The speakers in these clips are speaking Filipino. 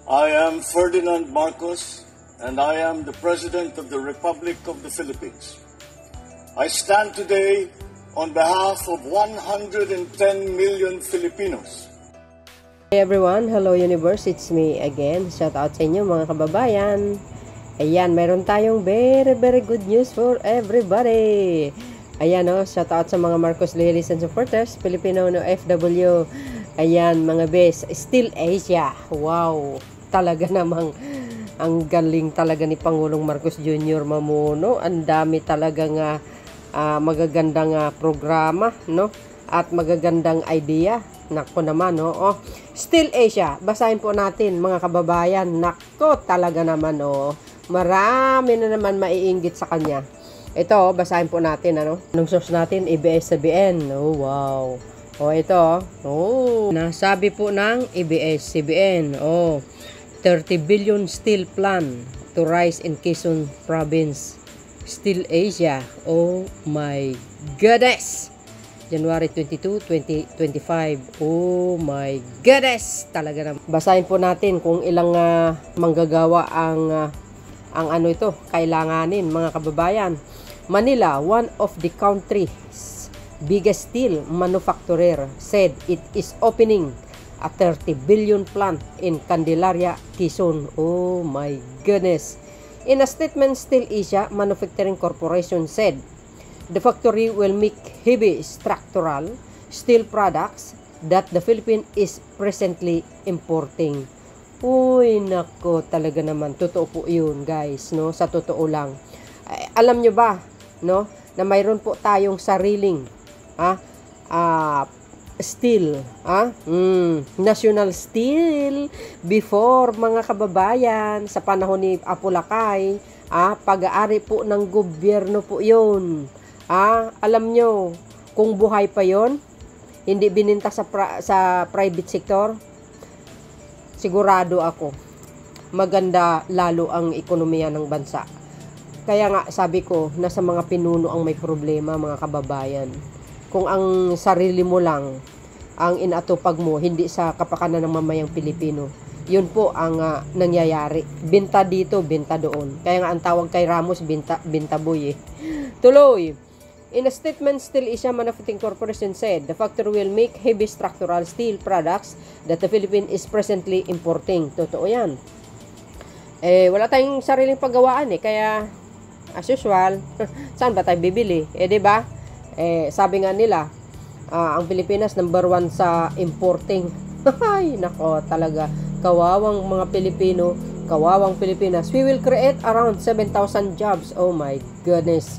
I am Ferdinand Marcos, and I am the President of the Republic of the Philippines. I stand today on behalf of 110 million Filipinos. Hey everyone, hello universe, it's me again. Shout out sa inyo mga kababayan. Ayan, meron tayong very good news for everybody. Ayan shout out sa mga Marcos loyalists and supporters, Filipino FW. Ayan mga bes, Still Asia. Wow, talaga namang ang galing talaga ni Pangulong Marcos Jr. Mamuno. Ang dami talagang magagandang programa, no? At magagandang idea. Nako naman, Still Asia. Basahin po natin, mga kababayan. Nako, talaga naman, Marami na naman maiinggit sa kanya. Ito, basahin po natin, Anong source natin? ABS-CBN. Oh, wow. Ito, nasabi po ng ABS-CBN. 30 billion steel plan to rise in Quezon Province. Still Asia. Oh my goodness. January 22, 2025. Oh my goodness! Talaga naman. Basahin po natin kung ilang manggagawa ang ito, kailanganin mga kababayan. Manila, one of the country's biggest steel manufacturer, said it is opening a 30 billion plant in Candelaria, Quezon. Oh my goodness. In a statement, Still Asia Manufacturing Corporation said, the factory will make heavy structural steel products that the Philippines is presently importing. Uy, nako, talaga naman. Totoo po yun, guys, Sa totoo lang. Alam nyo ba, na mayroon po tayong sariling, steel, national steel before, mga kababayan, sa panahon ni Apulacay, pag-aari po ng gobyerno po yun. Alam nyo, kung buhay pa yon, hindi bininta sa private sector, sigurado ako, maganda lalo ang ekonomiya ng bansa. Kaya nga, sabi ko, nasa mga pinuno ang may problema, mga kababayan. Kung ang sarili mo lang ang inatupag mo, hindi sa kapakanan ng mamayang Pilipino, yun po ang nangyayari. Binta dito, binta doon. Kaya nga ang tawag kay Ramos, binta boy Tuloy. In a statement, Still Asia Manufacturing Corporation said, the factory will make heavy structural steel products that the Philippines is presently importing. Totoo yan. Wala tayong sariling paggawaan kaya as usual, saan ba tayo bibili? Diba? Sabi nga nila, ang Pilipinas number 1 sa importing. Ay, nako, talaga. Kawawang mga Pilipino, kawawang Pilipinas. We will create around 7,000 jobs. Oh my goodness,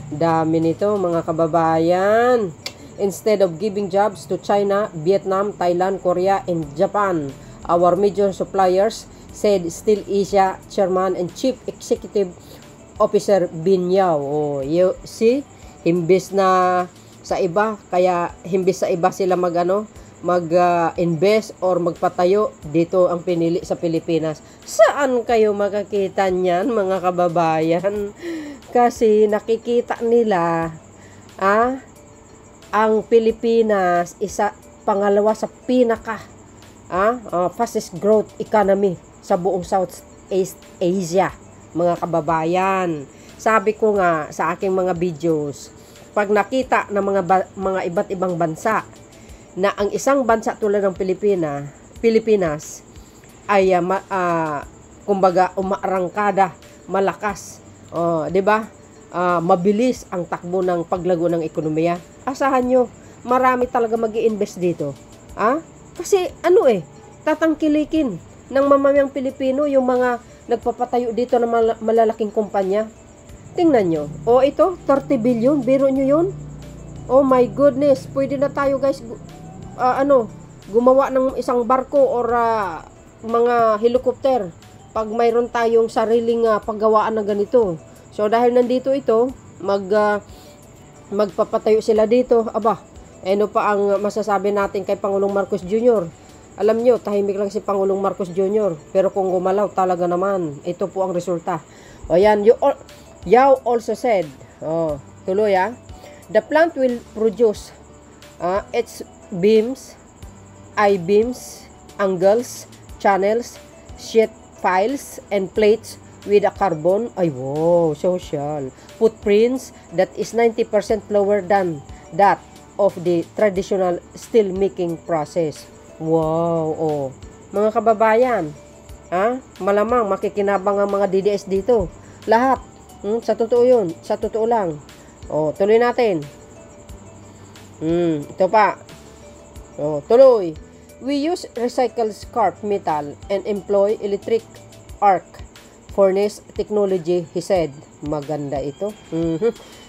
Dami nito, mga kababayan. Instead of giving jobs to China, Vietnam, Thailand, Korea, and Japan, our major suppliers, said Still Asia Chairman and Chief Executive Officer Bin Yao. See? Himbis na sa iba, kaya himbis sa iba sila mag-invest or magpatayo, dito ang pinili sa Pilipinas. Saan kayo makakita niyan, mga kababayan? Kasi nakikita nila ang Pilipinas pangalawa sa pinaka fastest growth economy sa buong Southeast Asia, mga kababayan. Sabi ko nga sa aking mga videos, pag nakita ng mga iba't ibang bansa na ang isang bansa tulad ng Pilipinas ay kumbaga umaarangkada, malakas, 'di ba? Mabilis ang takbo ng paglago ng ekonomiya. Asahan nyo, marami talaga mag-i-invest dito. Kasi tatangkilikin ng mamamayang Pilipino yung mga nagpapatayo dito ng malalaking kumpanya. Tingnan nyo. Ito, 30 billion, biro nyo yun? Oh my goodness, pwede na tayo guys, gumawa ng isang barko or mga helicopter pag mayroon tayong sariling paggawaan na ganito. So dahil nandito ito, magpapatayo sila dito. Ano pa ang masasabi natin kay Pangulong Marcos Jr.? Alam nyo, tahimik lang si Pangulong Marcos Jr. Pero kung gumalaw, talaga naman, ito po ang resulta. Ayan, Yao also said, tuloy the plant will produce its beams, I-beams, angles, channels, sheet files and plates with a carbon, ay wow, social, footprints that is 90% lower than that of the traditional steel making process. Wow, oh. Mga kababayan, malamang makikinabang ang mga DDS dito. Lahat, sa totoo yun, sa totoo lang. Oh, tuloy natin. Ito pa. Oh, tuloy. We use recycled scrap metal and employ electric arc furnace technology, he said. Maganda ito.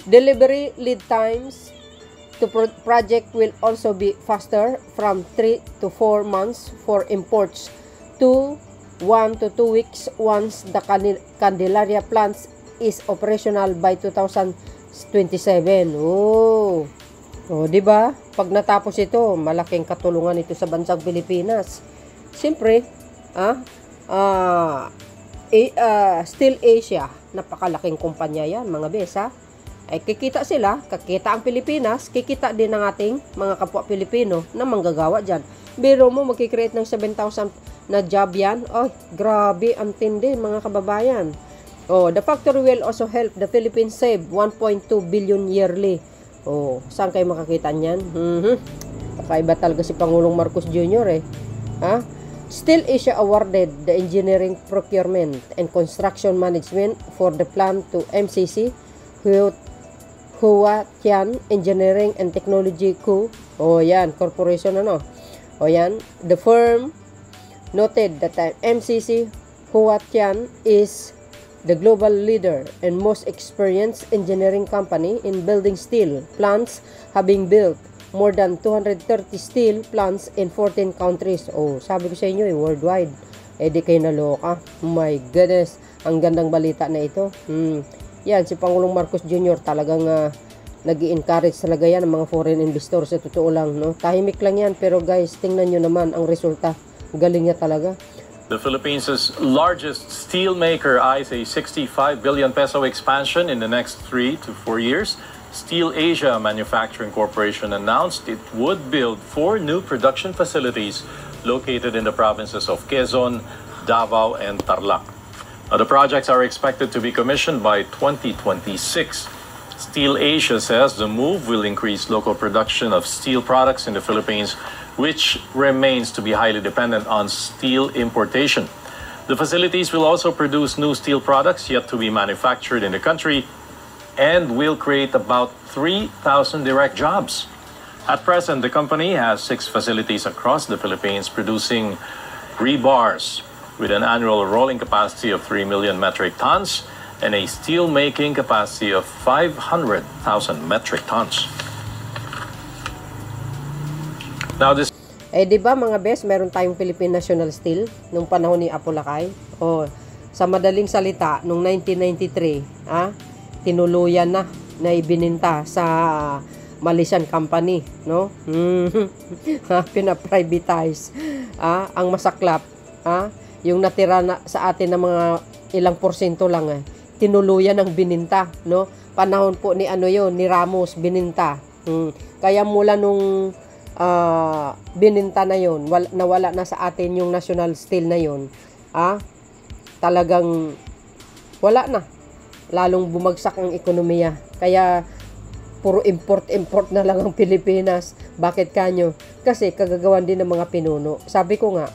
Delivery lead times to project will also be faster from 3 to 4 months for imports to 1 to 2 weeks once the Candelaria plant is operational by 2027. Oh, di ba? Pag natapos ito, malaking katulungan ito sa bansang Pilipinas. Siyempre, Steel Asia, napakalaking kumpanya yan, mga besa. Ay kikita sila, kakita ang Pilipinas, kikita din ang ating mga kapwa Pilipino na manggagawa dyan. Biro mo, magkikreate ng 7,000 na job yan. Ay, grabe, ang tindi, mga kababayan. Oh, the factory will also help the Philippines save 1.2 billion yearly. Oh, saan kayo makakita niyan? Kakaiba talaga si Pangulong Marcos Jr. Steel Asia awarded the engineering procurement and construction management for the plant to MCC, Huatian Engineering and Technology Co. Oh, yan, corporation Oh, yan. The firm noted that MCC Huatian is the global leader and most experienced engineering company in building steel plants, having built more than 230 steel plants in 14 countries. Oh, sabi ko sa inyo, worldwide. Di kayo naloka. Oh my goodness. Ang gandang balita na ito. Yan, si Pangulong Marcos Jr. talagang nag-i-encourage talaga yan ng mga foreign investors. Sa totoo lang, no? Tahimik lang yan. Pero guys, tingnan nyo naman ang resulta. Galing niya talaga. The Philippines' largest steel maker eyes a 65 billion peso expansion in the next 3 to 4 years. Steel Asia Manufacturing Corporation announced it would build 4 new production facilities located in the provinces of Quezon, Davao, and Tarlac. The projects are expected to be commissioned by 2026. Steel Asia says the move will increase local production of steel products in the Philippines, which remains to be highly dependent on steel importation. The facilities will also produce new steel products yet to be manufactured in the country and will create about 3,000 direct jobs. At present, the company has 6 facilities across the Philippines producing rebars with an annual rolling capacity of 3 million metric tons and a steel making capacity of 500,000 metric tons. Now this di ba mga bes, meron tayong Philippine National Steel nung panahon ni Apo Lakay. Sa madaling salita, nung 1993, tinuluyan na ibininta sa Malaysian company, no? Pina-privatize. Ang masaklap, yung natira na sa atin ng mga ilang porsyento lang, tinuluyan ng bininta, no? Panahon po ni ni Ramos bininta. Kaya mula nung bininta na yon, nawala na sa atin yung national steel na yon, talagang wala na, lalong bumagsak ang ekonomiya. Kaya puro import na lang ang Pilipinas. Bakit kanyo? Kasi kagagawan din ng mga pinuno. Sabi ko nga,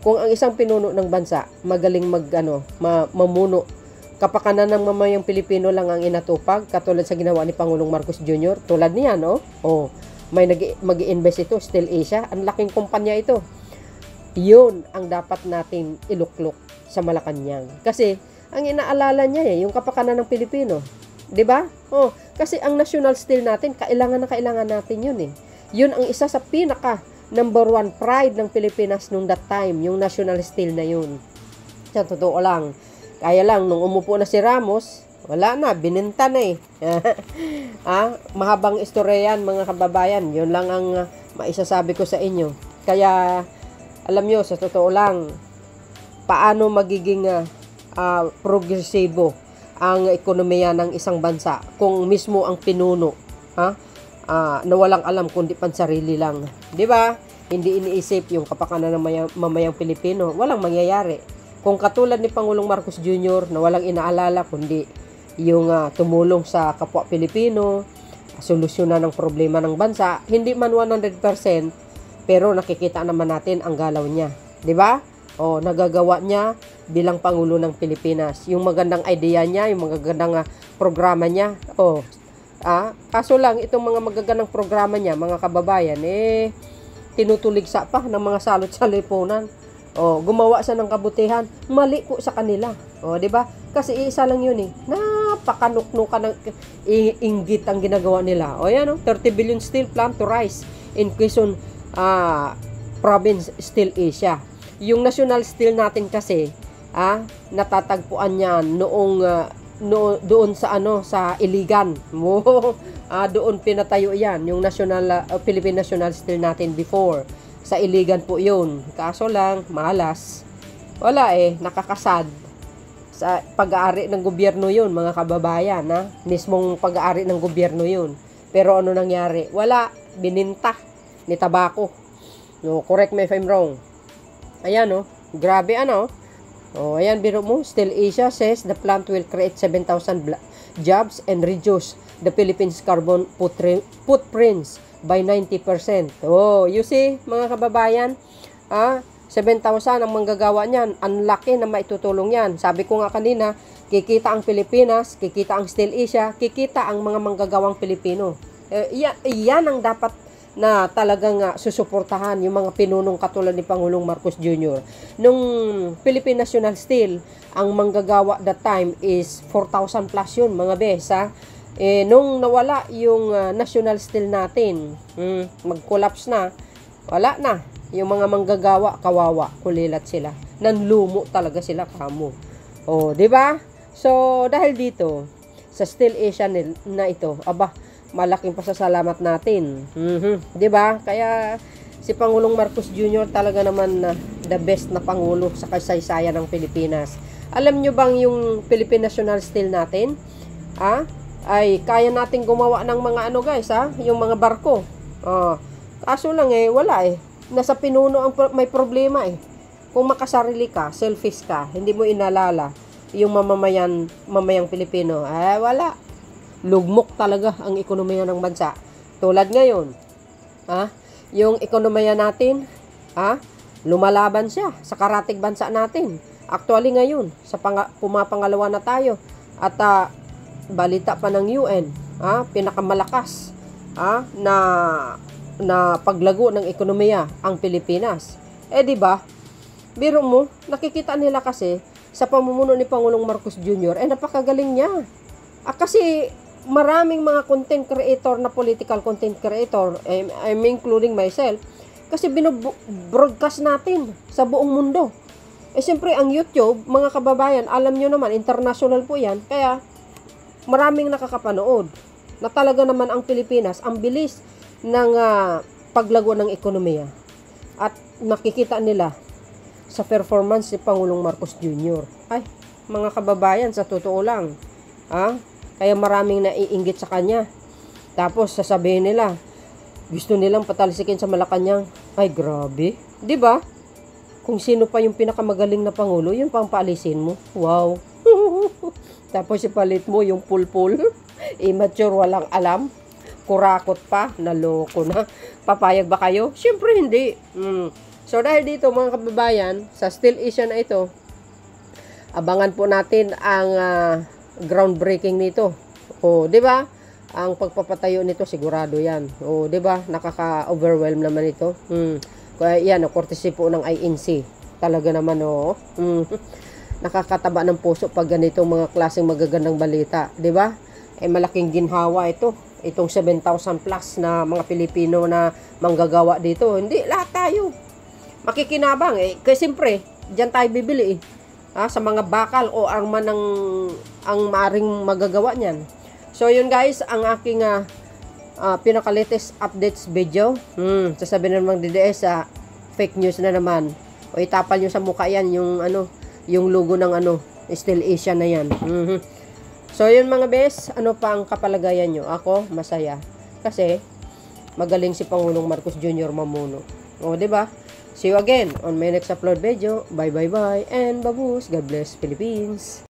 kung ang isang pinuno ng bansa magaling mamuno, kapakanan ng mamayang Pilipino lang ang inatupag, katulad sa ginawa ni Pangulong Marcos Jr., tulad niya, no? May mag-i-invest ito, Steel Asia, ang laking kumpanya ito. Yun ang dapat natin iluklok sa Malacanang. Kasi ang inaalala niya yung kapakanan ng Pilipino. 'Di ba? Kasi ang national steel natin, kailangan natin yun . Yun ang isa sa pinaka number 1 pride ng Pilipinas nung that time, yung national steel na yun. Sa totoo lang. Kaya lang, nung umupo na si Ramos, wala na, bininta na . Mahabang istorya yan, mga kababayan. Yun lang ang maisasabi ko sa inyo. Kaya, alam nyo, sa totoo lang, paano magiging progresibo ang ekonomiya ng isang bansa kung mismo ang pinuno na walang alam kundi pansarili lang. 'Di ba? Hindi iniisip yung kapakanan ng mamayang Pilipino. Walang mangyayari. Kung katulad ni Pangulong Marcos Jr. na walang inaalala kundi yung tumulong sa kapwa Pilipino, solusyonan ng problema ng bansa, hindi man 100%, pero nakikita naman natin ang galaw niya. 'Di ba? O, nagagawa niya bilang Pangulo ng Pilipinas. Yung magandang idea niya, yung magagandang programa niya. Kaso lang, itong mga magagandang programa niya, mga kababayan, tinutuligsa pa ng mga salot sa lipunan. Gumawa siya ng kabutihan, mali po sa kanila. 'Di ba? Kasi isa lang yun napakanuknukan ng inggit ang ginagawa nila. Yan 30 billion steel plant to rise in Quezon province, Steel Asia. Yung national steel natin kasi, natatagpuan niyan noong doon sa sa Iligan. Doon pinatayo 'yan, yung national Philippine National Steel natin before. Sa Iligan po 'yun. Kaso lang malas. Wala nakakasad. Sa pag-aari ng gobyerno 'yun, mga kababayan, mismong pag-aari ng gobyerno 'yun. Pero ano nangyari? Wala, bininta ni Tabako. No, correct me if I'm wrong. Ayan grabe ayan, biro mo, Steel Asia says the plant will create 7,000 jobs and reduce the Philippines carbon footprints by 90%. You see, mga kababayan, 7,000 ang manggagawa niyan. Ang laki na maitutulong yan. Sabi ko nga kanina, kikita ang Pilipinas, kikita ang Steel Asia, kikita ang mga manggagawang Pilipino. Yan ang dapat na talagang susuportahan yung mga pinunong katulad ni Pangulong Marcos Jr. Nung Philippine National Steel, ang manggagawa that time is 4,000 plus yun, mga bes, nung nawala yung National Steel natin, mag-collapse na, wala na. Yung mga manggagawa, kawawa, kulilat sila. Nanlumo talaga sila kamo. Di ba? So, dahil dito, sa Steel Asia na ito, malaking pasasalamat natin. 'Di ba? Kaya si Pangulong Marcos Jr. talaga naman the best na pangulo sa kasaysayan ng Pilipinas. Alam nyo bang yung Philippine National Steel natin, ay kaya nating gumawa ng mga guys, yung mga barko. Kaso lang wala Nasa pinuno ang may problema Kung makasarili ka, selfish ka, hindi mo inalala yung mamayang Pilipino, wala. Lugmok talaga ang ekonomiya ng bansa. Tulad ngayon, yung ekonomiya natin, lumalaban siya sa karatig bansa natin. Actually ngayon, pumapangalawa na tayo. At balita pa ng UN, pinakamalakas na paglago ng ekonomiya ang Pilipinas. Di ba? Biro mo, nakikita nila kasi sa pamumuno ni Pangulong Marcos Jr. Napakagaling niya. Kasi maraming mga content creator na political content creator, I'm including myself, kasi binobroadcast natin sa buong mundo. Siyempre, ang YouTube, mga kababayan, alam nyo naman, international po yan, kaya maraming nakakapanood na talaga naman ang Pilipinas, ang bilis ng paglago ng ekonomiya. At nakikita nila sa performance ni Pangulong Marcos Jr. Mga kababayan, sa totoo lang, kaya maraming naiinggit sa kanya. Tapos sasabihin nila, gusto nilang patalsikin sa Malacanang. Grabe. 'Di ba? Kung sino pa yung pinakamagaling na pangulo, yun pang paalisin mo. Wow. Tapos ipalit mo yung pulpul. Immature, walang alam. Kurakot pa, naloko na. Papayag ba kayo? Siyempre hindi. So dahil dito, mga kababayan, sa Steel Asia na ito, abangan po natin ang groundbreaking nito. 'Di ba? Ang pagpapatayo nito sigurado 'yan. 'Di ba? Nakaka-overwhelm naman ito. Kaya yan, courtesy po ng INC. Talaga naman nakakataba ng puso pag ganito mga klaseng magagandang balita, 'di ba? Malaking ginhawa ito. Itong 7,000 plus na mga Pilipino na manggagawa dito. Hindi lahat tayo makikinabang kasi siyempre, diyan tayo bibili sa mga bakal o arma ang maaring magagawa niyan. So yun guys, ang aking pinaka-latest updates video. Sasabihin naman DDS fake news na naman. O itapal nyo sa mukha yan yung logo ng Steel Asia na yan. So yun mga bes, ano pa ang kapalagayan nyo? Ako, masaya. Kasi magaling si Pangulong Marcos Jr. mamuno. 'Di ba? See you again on my next upload video. Bye bye bye and babush. God bless Philippines.